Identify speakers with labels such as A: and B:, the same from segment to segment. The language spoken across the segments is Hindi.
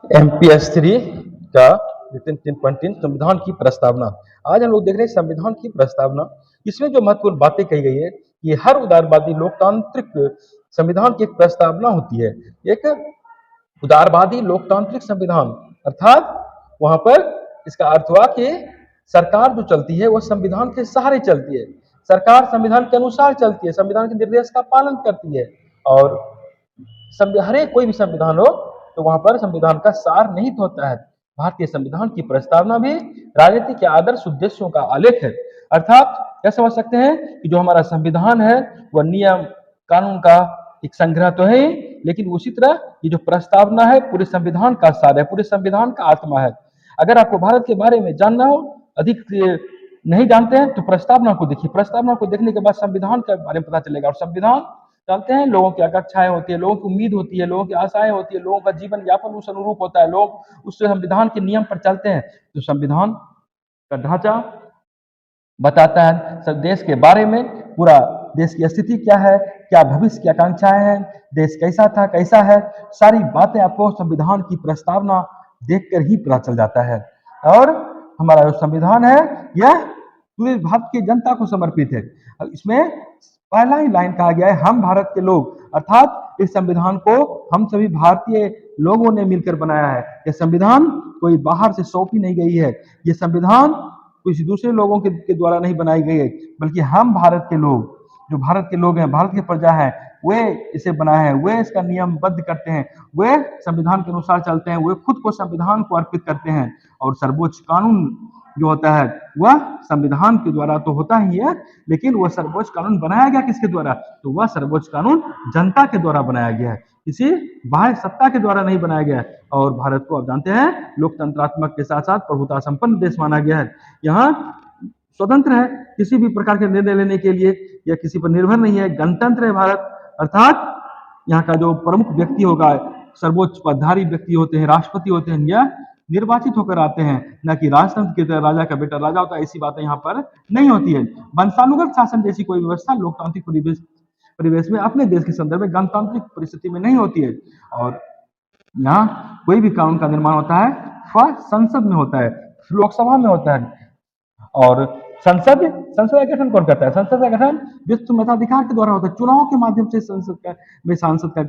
A: MPS 3 का 3.3 संविधान की प्रस्तावना। आज हम लोग देख रहे हैं संविधान की प्रस्तावना। इसमें जो महत्वपूर्ण बातें कही गई है कि हर उदारवादी लोकतांत्रिक संविधान की एक प्रस्तावना होती है। एक उदारवादी लोकतांत्रिक संविधान अर्थात वहां पर इसका अर्थ हुआ कि सरकार जो चलती है वो संविधान के सहारे चलती है। सरकार संविधान के अनुसार चलती है, संविधान के निर्देश का पालन करती है। और हर एक कोई भी संविधान हो तो वहां पर संविधान का सार निहित होता है। भारतीय संविधान की प्रस्तावना भी राजनीति के आदर्श उद्देश्यों का आलेख है। अर्थात क्या समझ सकते हैं कि जो हमारा संविधान है वह नियम कानून का एक संग्रह तो है, लेकिन उसी तरह ये जो प्रस्तावना है पूरे संविधान का सार है, पूरे संविधान का आत्मा है। अगर आपको भारत के बारे में जानना हो, अधिक नहीं जानते हैं तो प्रस्तावना को देखिए। प्रस्तावना को देखने के बाद संविधान के बारे में पता चलेगा। और संविधान जानते हैं लोगों की आकांक्षाएं होती है, लोगों की उम्मीद होती है, लोगों की आशाएं होती है, लोगों का जीवन यापन उस अनुरूप होता है, लोग उस संविधान के नियम पर चलते हैं। तो संविधान का ढांचा बताता है सब देश के बारे में, पूरा देश की स्थिति क्या है, क्या भविष्य की आकांक्षाएं हैं, देश कैसा था कैसा है, सारी बातें आपको संविधान की प्रस्तावना देखकर ही पता चल जाता है। और हमारा जो संविधान है यह पूरे भारत की जनता को समर्पित है। इसमें पहला ही लाइन कहा गया है हम भारत के लोग, अर्थात इस संविधान को हम सभी भारतीय लोगों ने मिलकर बनाया है। यह संविधान कोई बाहर से सौंपी नहीं गई है, यह संविधान किसी दूसरे लोगों के द्वारा नहीं बनाई गई है, बल्कि हम भारत के लोग, जो भारत के लोग हैं, भारत की प्रजा है, वे इसे बनाए हैं, वे इसका नियमबद्ध करते हैं, वे संविधान के अनुसार चलते हैं, वे खुद को संविधान को अर्पित करते हैं। और सर्वोच्च कानून जो होता है वह संविधान के द्वारा तो होता ही है, लेकिन वह सर्वोच्च कानून बनाया गया किसके द्वारा? तो वह सर्वोच्च कानून जनता के द्वारा बनाया गया है, किसी बाह्य सत्ता के द्वारा नहीं बनाया गया है। और भारत को आप जानते हैं लोकतंत्रात्मक के साथ साथ प्रभुता संपन्न देश माना गया है। यहाँ स्वतंत्र है किसी भी प्रकार के निर्णय लेने के लिए, या किसी पर निर्भर नहीं है, गणतंत्र है भारत। अर्थात यहाँ का जो प्रमुख व्यक्ति होगा, सर्वोच्च पदधारी व्यक्ति होते हैं, राष्ट्रपति होते हैं, यह निर्वाचित होकर आते हैं, न कि राजतंत्र की तरह राजा का बेटा राजा होता है, ऐसी बातें यहाँ पर नहीं होती है। वंशानुगत शासन जैसी कोई व्यवस्था लोकतांत्रिक परिवेश में अपने देश के संदर्भ में गणतांत्रिक परिस्थिति में नहीं होती है। और यहाँ कोई भी कानून का निर्माण होता है वह संसद में होता है, लोकसभा में होता है। और संसद संसद का गठन कौन करता है? संसद का गठन विश्व मताधिकार के द्वारा होता है, चुनाव के माध्यम से संसद का में सांसद का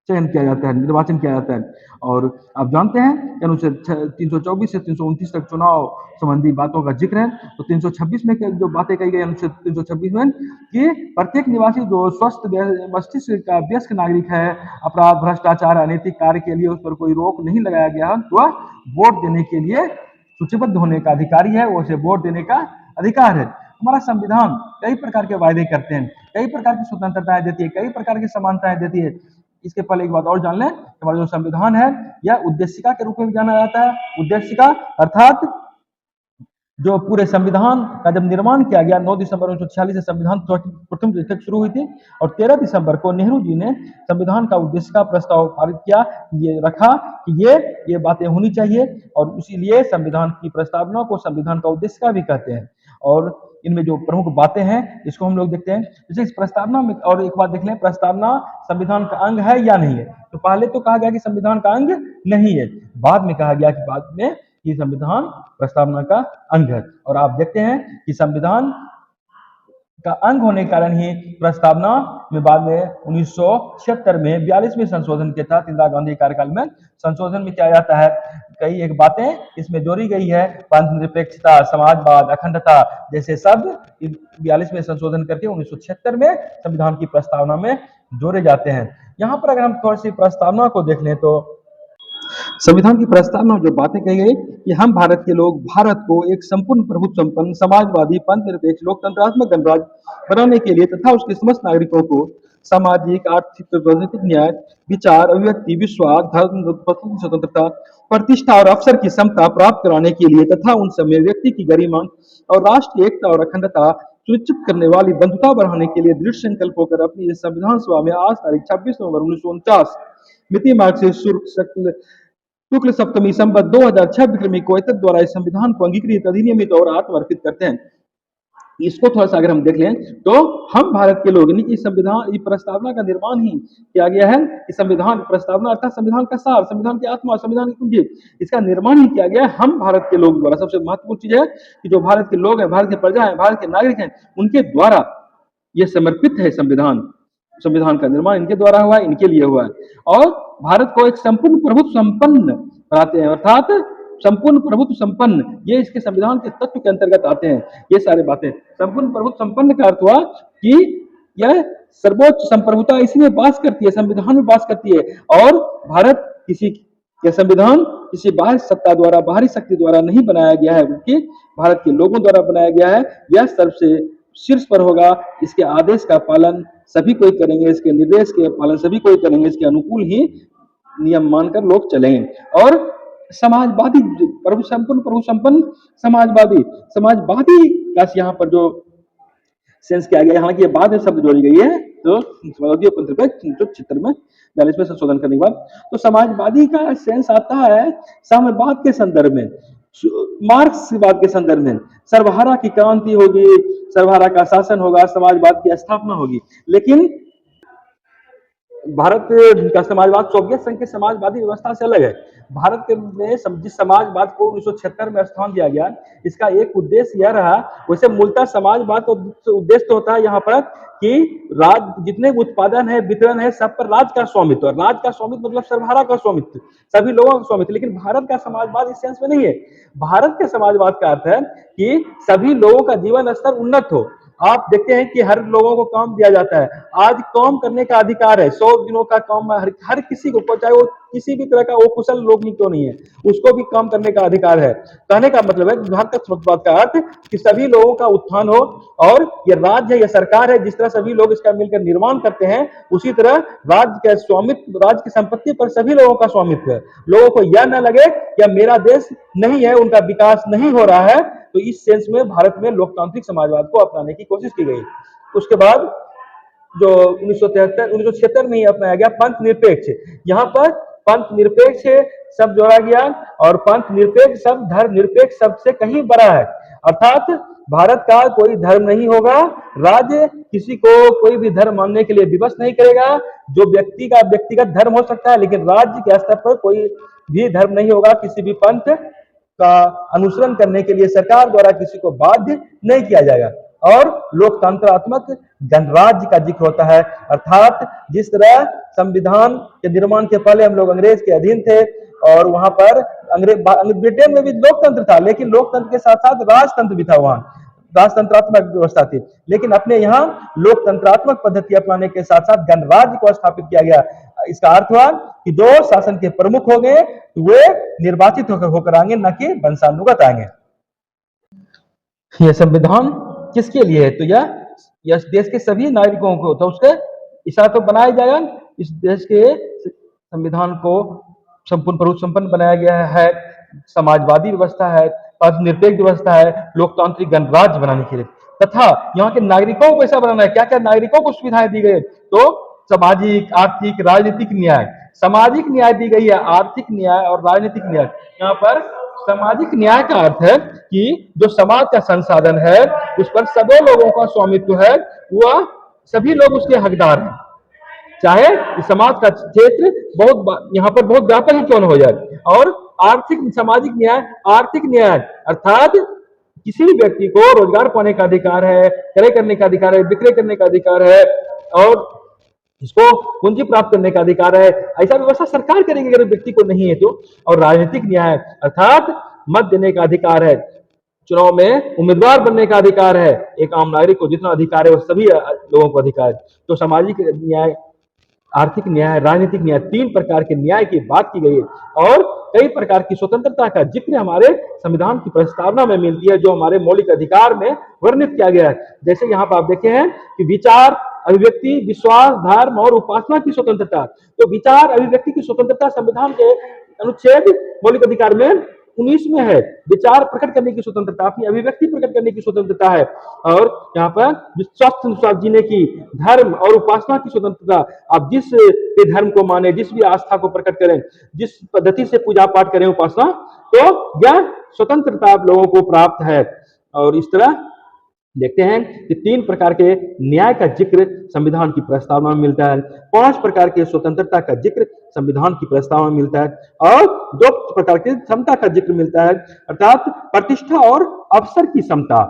A: चयन किया जाता है, निर्वाचन किया जाता है। और आप जानते हैं कि अनुच्छेद 324 से 329 तक चुनाव संबंधी बातों का जिक्र है। तो 326 में जो बातें कही गई अनुच्छेद 326 में कि प्रत्येक निवासी जो स्वस्थ मस्तिष्क का वयस्क नागरिक है, अपराध भ्रष्टाचार अनैतिक कार्य के लिए उस पर कोई रोक नहीं लगाया गया है, वह वोट देने के लिए सूचीबद्ध होने का अधिकारी है, वो उसे वोट देने का अधिकार है। हमारा संविधान कई प्रकार के वायदे करते हैं, कई प्रकार की स्वतंत्रताएं देती है, कई प्रकार की समानताएं देती है। इसके पहले एक बात और जान लें, हमारा जो संविधान है यह उद्देशिका के रूप में भी जाना जाता है। उद्देशिका अर्थात जो पूरे संविधान का जब निर्माण किया गया 9 दिसंबर 1946 से संविधान प्रथम दस्तक शुरू हुई थी, और 13 दिसंबर को नेहरू जी ने संविधान का उद्देश्य का प्रस्ताव पारित किया, ये रखा कि ये बातें होनी चाहिए, और इसीलिए संविधान की प्रस्तावना को संविधान का उद्देश्य का भी कहते हैं। और इनमें जो प्रमुख बातें हैं इसको हम लोग देखते हैं। जैसे इस प्रस्तावना में और एक बात देख लें, प्रस्तावना संविधान का अंग है या नहीं है? तो पहले तो कहा गया कि संविधान का अंग नहीं है, बाद में कहा गया कि बाद में ये संविधान प्रस्तावना का अंग है। और आप देखते हैं कि संविधान का अंग होने के कारण ही प्रस्तावना में बाद में 1976 में 42वें संशोधन के तहत इंदिरा गांधी कार्यकाल में संशोधन में किया जाता है। कई एक बातें इसमें जोड़ी गई है, पंथनिरपेक्षता, समाजवाद, अखंडता जैसे शब्द 42वें संशोधन करके 1976 में संविधान की प्रस्तावना में जोड़े जाते हैं। यहाँ पर अगर हम थोड़ी सी प्रस्तावना को देख लें तो संविधान की प्रस्तावना जो बातें कही गई कि हम भारत के लोग भारत को एक संपूर्ण प्रभुत्व संपन्न समाजवादी पंथनिरपेक्ष लोकतंत्रात्मक गणराज्य बनाने के लिए तथा उसके समस्त नागरिकों को सामाजिक आर्थिक राजनीतिक न्याय विचार अभिव्यक्ति विश्वास धर्म स्वतंत्रता प्रतिष्ठा और अवसर की समता प्राप्त कराने के लिए तथा उन सब में व्यक्ति की गरिमा और राष्ट्रीय एकता और अखंडता सुनिश्चित करने वाली बंधुता बढ़ाने के लिए दृढ़ संकल्प होकर अपनी इस संविधान सभा में आज तारीख 26 नवंबर 1949 मिति मार्ग से शुक्ल सप्तमी संवत 2006 विक्रमी को द्वारा इस संविधान को अंगीकृत अधिनियमित और आत्मर्पित करते हैं। इसको थोड़ा-सा अगर हम देख लें, तो हम भारत के लोग यानी कि संविधान, ये प्रस्तावना का निर्माण ही किया गया है कि संविधान प्रस्तावना अर्थात संविधान का सार, संविधान की आत्मा, संविधान की कुंजी, इसका निर्माण ही किया गया है हम भारत के लोग द्वारा। सबसे महत्वपूर्ण चीज़ है कि जो भारत के लोग हैं, भारत की प्रजा हैं, भारत के नागरिक हैं, उनके द्वारा ये समर्पित है संविधान। संविधान का निर्माण इनके द्वारा हुआ है, इनके लिए हुआ है। और भारत को एक संपूर्ण प्रभुत्व संपन्न बनाते हैं, अर्थात संपूर्ण प्रभुत्व संपन्न, ये इसके संविधान के तत्व के अंतर्गत आते हैं। ये सारी बातें, संपूर्ण प्रभुत्व संपन्न का अर्थ हुआ कि यह सर्वोच्च संप्रभुता इसी में वास करती है, संविधान में वास करती है। और भारत किसी, यह संविधान किसी बाहरी सत्ता द्वारा, बाहरी शक्ति द्वारा नहीं बनाया गया है, बल्कि भारत के लोगों द्वारा बनाया गया है। यह सबसे शीर्ष पर होगा, इसके आदेश का पालन सभी कोई करेंगे, इसके निर्देश के पालन सभी कोई करेंगे, इसके अनुकूल ही नियम मानकर लोग चलेंगे। और समाजवादी, प्रभु संपन्न, प्रभु संपन्न समाजवादी, समाजवादी का यहाँ पर जो सेंस किया गया, हालांकि ये बाद में शब्द जोड़ी गई है, तो समाजवादी और चित्र में 42 में संशोधन करने के बाद, तो समाजवादी का सेंस आता है साम्यवाद के संदर्भ में, मार्क्सवाद के संदर्भ में। सर्वहारा की क्रांति होगी, सर्वहारा का शासन होगा, समाजवाद की स्थापना होगी। लेकिन भारत का समाजवाद सोवियत संघ के समाजवादी व्यवस्था से अलग है। भारत के में जिस समाजवाद को 1976 में स्थान दिया गया, इसका एक उद्देश्य यह रहा, वैसे मूलतः समाजवाद का उद्देश्य तो होता है यहाँ पर कि राज, जितने उत्पादन है, वितरण है, सब पर राज का स्वामित्व। राज का स्वामित्व मतलब सर्वहारा का स्वामित्व, सभी लोगों का स्वामित्व। लेकिन भारत का समाजवाद इस सेंस में नहीं है। भारत के समाजवाद का अर्थ है कि सभी लोगों का जीवन स्तर उन्नत हो। आप देखते हैं कि हर लोगों को काम दिया जाता है। आज काम करने का अधिकार है, 100 दिनों का काम हर किसी को, चाहे वो किसी भी तरह का वो कुशल लोग ही क्यों नहीं है, उसको भी काम करने का अधिकार है। कहने का मतलब है भारत का समाजवाद का अर्थ कि सभी लोगों का उत्थान हो, और ये राज्य है, ये सरकार है, जिस तरह सभी लोग इसका मिलकर निर्माण करते हैं, उसी तरह राज्य के स्वामित्व, राज्य की संपत्ति पर सभी लोगों का स्वामित्व है। लोगों को यह न लगे कि मेरा देश नहीं है, उनका विकास नहीं हो रहा है। तो इस सेंस में भारत में लोकतांत्रिक समाजवाद को अपनाने की कोशिश की गई। उसके बाद जो 1976 में ही अपनाया गया पंथ निरपेक्ष, यहाँ पर पंथ निरपेक्ष शब्द जोड़ा गया, और पंथ निरपेक्ष शब्द धर्म निरपेक्ष शब्द से कहीं बड़ा है। अर्थात भारत का कोई धर्म नहीं होगा, राज्य किसी को कोई भी धर्म मानने के लिए विवश नहीं करेगा। जो व्यक्ति का व्यक्तिगत धर्म हो सकता है, लेकिन राज्य के स्तर पर कोई भी धर्म नहीं होगा। किसी भी पंथ का अनुसरण करने के लिए सरकार द्वारा किसी को बाध्य नहीं किया जाएगा। और लोकतंत्रात्मक गणराज्य का जिक्र होता है, अर्थात जिस तरह संविधान के निर्माण के पहले हम लोग अंग्रेज के अधीन थे, और वहां पर ब्रिटेन में भी लोकतंत्र था, लेकिन लोकतंत्र के साथ साथ राजतंत्र भी था, वहां राजतंत्रात्मक व्यवस्था थी। लेकिन अपने यहाँ लोकतंत्रात्मक पद्धति अपनाने के साथ साथ गणराज्य को स्थापित किया गया। इसका अर्थ हुआ कि जो शासन के प्रमुख हो गए वे निर्वाचित होकर आएंगे, न कि वंशानुगत आएंगे। यह संविधान किसके लिए है? तो यह देश के सभी नागरिकों को, तो उसके इशारा तो बनाया जाएगा। इस देश के संविधान को संपूर्ण प्रभुत्व संपन्न बनाया गया है, समाजवादी व्यवस्था है, निरपेक्ष व्यवस्था है, लोकतांत्रिक गणराज्य बनाने के लिए, तथा यहाँ के नागरिकों को ऐसा बनाना है। क्या क्या नागरिकों को सुविधाएं दी गई? तो सामाजिक, आर्थिक, राजनीतिक न्याय, सामाजिक न्याय दी गई है, आर्थिक न्याय और राजनीतिक न्याय। यहाँ पर सामाजिक न्याय का अर्थ है कि जो समाज का संसाधन है उस पर सभी लोगों का स्वामित्व है, वह सभी लोग उसके हकदार हैं, चाहे समाज का क्षेत्र बहुत यहाँ पर बहुत व्यापक ही क्यों न हो जाए। और आर्थिक, सामाजिक न्याय, आर्थिक न्याय अर्थात किसी भी व्यक्ति को रोजगार पाने का अधिकार है, क्रय करने का अधिकार है, विक्रय करने का अधिकार है, और इसको पूंजी प्राप्त करने का अधिकार है। ऐसा व्यवस्था सरकार करेगी अगर व्यक्ति को नहीं है तो। और राजनीतिक न्याय अर्थात मत देने का अधिकार है, चुनाव में उम्मीदवार बनने का अधिकार है। एक आम नागरिक को जितना अधिकार है वो सभी लोगों को अधिकार है। तो सामाजिक न्याय, आर्थिक न्याय, राजनीतिक न्याय, 3 प्रकार के न्याय की बात की गई है। और कई प्रकार की स्वतंत्रता का जिक्र हमारे संविधान की प्रस्तावना में मिलती है, जो हमारे मौलिक अधिकार में वर्णित किया गया है। जैसे यहाँ पर आप देखे हैं कि विचार, अभिव्यक्ति, विश्वास, धर्म और उपासना की स्वतंत्रता। तो विचार, अभिव्यक्ति की स्वतंत्रता संविधान के अनुच्छेद मौलिक अधिकार में 19 में है। विचार प्रकट करने की स्वतंत्रता, अपनी अभिव्यक्ति प्रकट करने की स्वतंत्रता है। और यहाँ पर स्वस्थ अनुसार जीने की, धर्म और उपासना की स्वतंत्रता, आप जिस भी धर्म को माने, जिस भी आस्था को प्रकट करें, जिस पद्धति से पूजा पाठ करें, उपासना, तो यह स्वतंत्रता आप लोगों को प्राप्त है। और इस तरह देखते हैं कि 3 प्रकार के न्याय का जिक्र संविधान की प्रस्तावना में मिलता है, 5 प्रकार के स्वतंत्रता का जिक्र संविधान की प्रस्तावना में मिलता है और 2 प्रकार के समता का जिक्र मिलता है, अर्थात प्रतिष्ठा और अवसर की समता।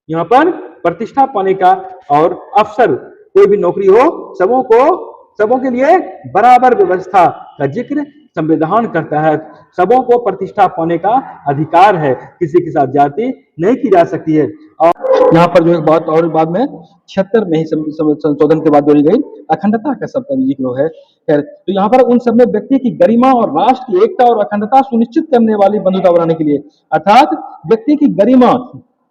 A: यहाँ पर प्रतिष्ठा पाने का और अवसर, कोई भी नौकरी हो, सबों के लिए बराबर व्यवस्था का जिक्र संविधान करता है। सबों को प्रतिष्ठा पाने का अधिकार है, किसी के साथ जाति नहीं की जा सकती है। और यहाँ पर जो एक बात और बाद में 76 में ही संशोधन के बाद जोड़ी गई अखंडता का शब्द का जिक्र है। खैर, तो यहाँ पर उन सब में व्यक्ति की गरिमा और राष्ट्र की एकता और अखंडता सुनिश्चित करने वाली बंधुता बनाने के लिए, अर्थात व्यक्ति की गरिमा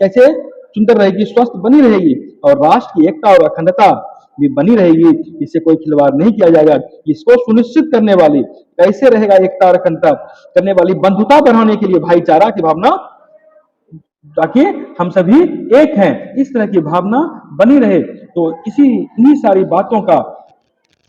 A: कैसे सुंदर रहेगी, स्वस्थ बनी रहेगी और राष्ट्र की एकता और अखंडता भी बनी रहेगी, इससे कोई खिलवाड़ नहीं किया जाएगा। इसको सुनिश्चित करने वाली कैसे रहेगा एकता और अखंडता करने वाली बंधुता बढ़ाने के लिए भाईचारा की भावना, ताकि हम सभी एक हैं, इस तरह की भावना बनी रहे। तो इन्हीं सारी बातों का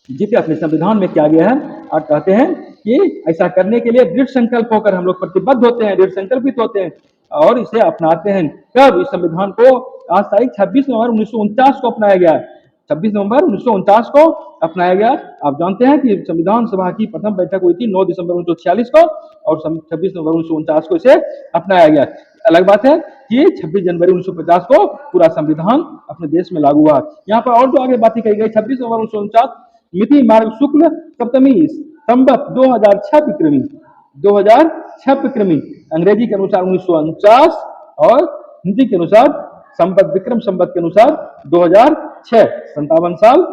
A: जिक्र अपने संविधान में किया गया है और कहते हैं कि ऐसा करने के लिए दृढ़ संकल्प होकर हम लोग प्रतिबद्ध होते हैं, दृढ़ संकल्पित होते हैं और इसे अपनाते हैं। कब इस संविधान को आज तारीख 26 नवंबर 1949 को अपनाया गया, 26 नवंबर 1949 को अपनाया गया। आप जानते हैं कि संविधान सभा की प्रथम बैठक हुई थी 9 दिसंबर 1946 को और 26 नवंबर 1949 को इसे अपनाया गया। अलग बात है कि 26 जनवरी 1950 को पूरा संविधान अपने देश में लागू हुआ। यहाँ पर और जो आगे बातें कही गई, 26 नवंबर 1949 मिति मार्ग शुक्ल सप्तमी संवत 2006 विक्रमी अंग्रेजी के अनुसार 1949 और हिंदी के अनुसार संवत विक्रम संवत के अनुसार 2006, 57 साल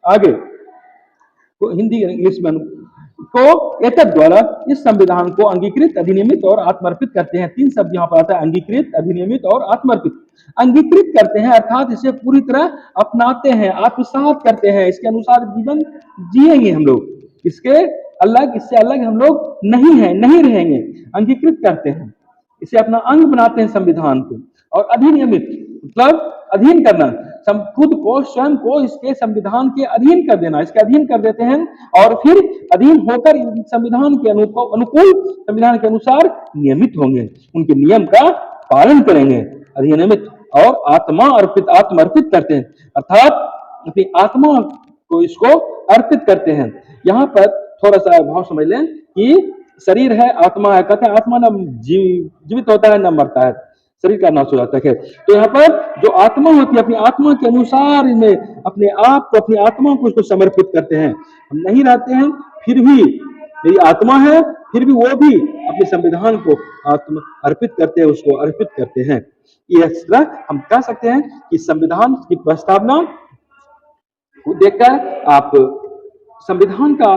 A: आगे को हिंदी इंग्लिश में को एतद द्वारा इस संविधान को अंगीकृत, अधिनियमित और आत्मर्पित करते हैं। 3 शब्द यहाँ पर आता है, अंगीकृत, अधिनियमित और आत्मर्पित। अंगीकृत करते हैं अर्थात इसे पूरी तरह अपनाते हैं, आत्मसात करते हैं, इसके अनुसार जीवन जिएंगे हम लोग, इससे अलग हम लोग नहीं है, नहीं रहेंगे। अंगीकृत करते हैं, इसे अपना अंग बनाते हैं संविधान को। और अधिनियमित मतलब अधीन करना, खुद को स्वयं को इसके संविधान के अधीन कर देना, इसके अधीन कर देते हैं और फिर अधीन होकर संविधान के अनुकूल, संविधान के अनुसार नियमित होंगे, उनके नियम का पालन करेंगे। अधिनियमित और आत्मर्पित करते हैं अर्थात अपनी आत्मा को इसको अर्पित करते हैं। यहाँ पर थोड़ा सा भाव समझ लें कि शरीर है, आत्मा है, कहते हैं आत्मा न जीवित होता है न मरता है, शरीर का नाश हो जाता है। तो यहाँ पर जो आत्मा होती है, अपनी आत्मा के अनुसार इनमें अपने आप को, अपनी आत्मा को इसको समर्पित करते हैं। हम नहीं रहते हैं फिर भी मेरी आत्मा है, फिर भी वो भी अपने संविधान को आत्म अर्पित करते हैं, उसको अर्पित करते हैं। इस तरह हम कह सकते हैं कि संविधान की प्रस्तावना को देखकर आप संविधान का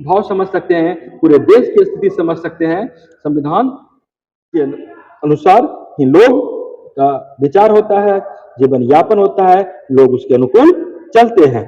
A: भाव समझ सकते हैं, पूरे देश की स्थिति समझ सकते हैं। संविधान के अनुसार ही लोग का विचार होता है, जीवन यापन होता है, लोग उसके अनुकूल चलते हैं।